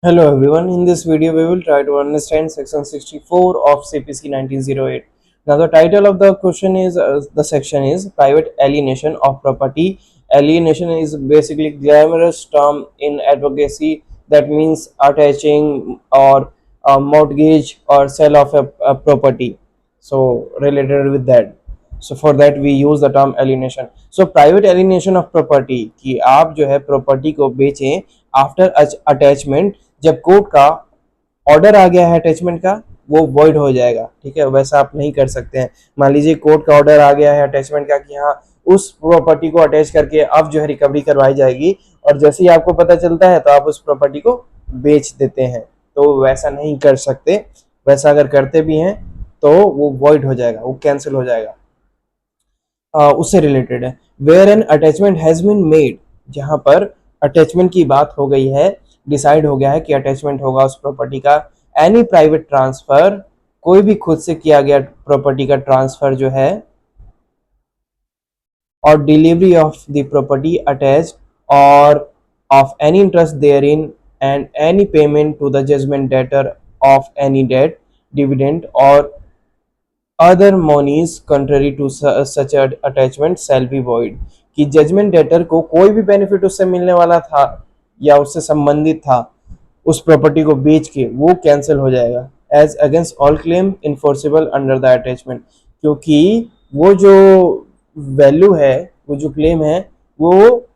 Hello everyone, in this video we will try to understand section 64 of CPC 1908. Now the title of the question is, the section is private alienation of property. Alienation is basically glamorous term in advocacy that means attaching or mortgage or sell of a property. So related with that. So for that we use the term alienation. So private alienation of property कि आप जो है property को बेचें after attachment, जब court का order आ गया है अटैचमेंट का, वो वॉइड हो जाएगा। ठीक है, वैसा आप नहीं कर सकते हैं। मान लीजिए कोर्ट का ऑर्डर आ गया है अटैचमेंट का कि हाँ उस प्रॉपर्टी को अटैच करके अब जो है रिकवरी करवाई जाएगी, और जैसे ही आपको पता चलता है तो आप उस प्रॉपर्टी को बेच देते हैं, तो वैसा नहीं कर सकते। वैसा अगर करते भी हैं तो वो वॉइड हो जाएगा, वो कैंसिल हो जाएगा। उससे रिलेटेड है where an attachment has been made, जहां पर अटैचमेंट की बात हो गई है, डिसाइड हो गया है कि अटैचमेंट होगा उस प्रॉपर्टी का। एनी प्राइवेट ट्रांसफर, कोई भी खुद से किया गया प्रॉपर्टी का ट्रांसफर जो है, और delivery of the property attach or of any interest therein and any payment to the judgment debtor of any debt dividend or other monies contrary to such attachment shall be void, कि judgment debtor को कोई भी benefit उससे मिलने वाला था या उससे संबंधित था उस प्रॉपर्टी को बेच के, वो कैंसिल हो जाएगा। As against all claim enforceable under the attachment, क्योंकि वो जो वैल्यू है, वो जो क्लेम है, वो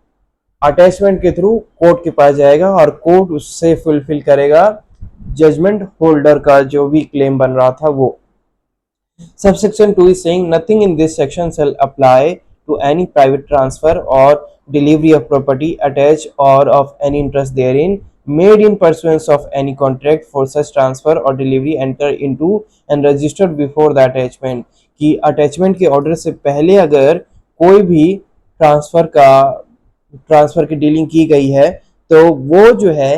अटैचमेंट के थ्रू कोर्ट के पास जाएगा और कोर्ट उससे फुलफिल करेगा जजमेंट होल्डर का जो भी क्लेम बन रहा था वो। Subsection 2 is saying nothing in this section shall apply to any private transfer or delivery of property attached or of any interest therein made in pursuance of any contract for such transfer or delivery entered into and registered before the attachment, कि attachment के order से पहले अगर कोई भी transfer की dealing की गई है तो वो जो है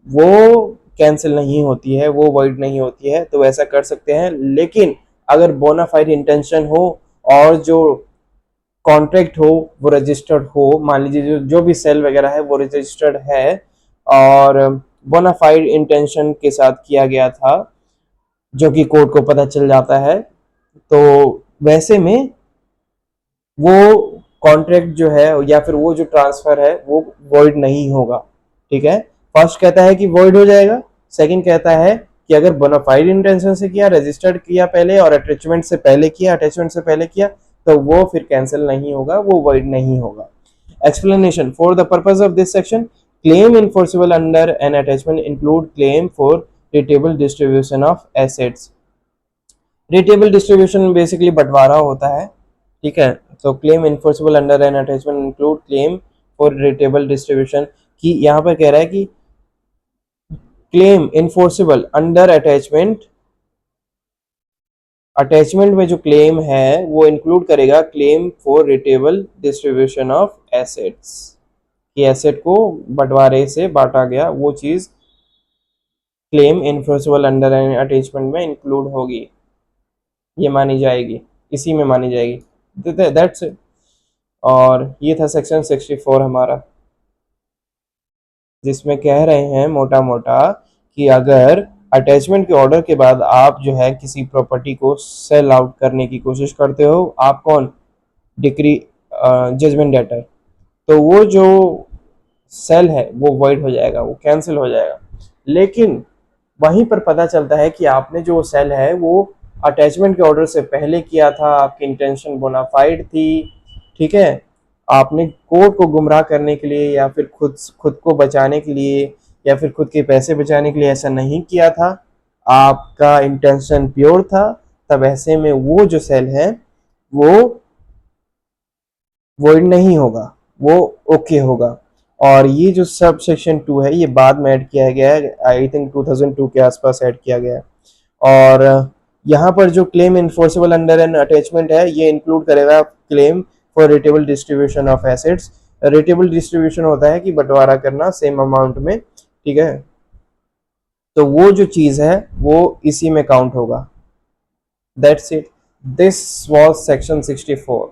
वो कैंसिल नहीं होती है, वो वॉइड नहीं होती है, तो वैसा कर सकते हैं। लेकिन अगर बोनाफाइड इंटेंशन हो और जो कॉन्ट्रैक्ट हो वो रजिस्टर्ड हो, मान लीजिए जो भी सेल वगैरह है वो रजिस्टर्ड है और बोनाफाइड इंटेंशन के साथ किया गया था, जो कि कोर्ट को पता चल जाता है, तो वैसे में वो कॉन्ट्रैक्ट जो है या फिर वो जो ट्रांसफर है वो वॉइड नहीं होगा। ठीक है, फर्स्ट कहता है कि वॉइड हो जाएगा, सेकंड कहता है कि अगर बोनाफाइड इंटेंशन से किया, रजिस्टर्ड किया पहले और अटैचमेंट से पहले किया तो वो फिर कैंसिल नहीं होगा, वो वॉइड नहीं होगा। Explanation for the purpose of this section, claim enforceable under an attachment include claim for rateable distribution of assets. Rateable distribution basically बंटवारा होता है। ठीक है, तो claim enforceable under an attachment include claim for rateable distribution, कि यहाँ पर कह रहा है कि claim enforceable under attachment, attachment में जो क्लेम है वो इंक्लूड करेगा claim for rateable distribution of assets, कि एसेट को बंटवारे से बांटा गया वो चीज claim enforceable under an attachment में इंक्लूड होगी, ये मानी जाएगी, इसी में मानी जाएगी। That's it. और ये था सेक्शन 64 हमारा, जिसमें कह रहे हैं मोटा मोटा कि अगर अटैचमेंट के ऑर्डर के बाद आप जो है किसी प्रॉपर्टी को सेल आउट करने की कोशिश करते हो, आप कौन, डिक्री जजमेंट डेटर, तो वो जो सेल है वो वॉइड हो जाएगा, वो कैंसिल हो जाएगा। लेकिन वहीं पर पता चलता है कि आपने जो सेल है वो अटैचमेंट के ऑर्डर से पहले किया था, आपकी इंटेंशन बोनाफाइड थी। ठीक है, आपने कोर्ट को गुमराह करने के लिए या फिर खुद को बचाने के लिए या फिर खुद के पैसे बचाने के लिए ऐसा नहीं किया था, आपका इंटेंशन प्योर था, तब ऐसे में वो जो सेल है वो वॉइड नहीं होगा, वो ओके होगा। और ये जो सब सेक्शन 2 है ये बाद में ऐड किया गया है, आई थिंक 2002 के आसपास ऐड किया गया है। और यहाँ पर जो claim enforceable under an attachment है ये इंक्लूड करेगा claim for rateable distribution of assets. Rateable distribution होता है कि बंटवारा करना सेम अमाउंट में। ठीक है, तो वो जो चीज है वो इसी में काउंट होगा। That's it, this was section 64।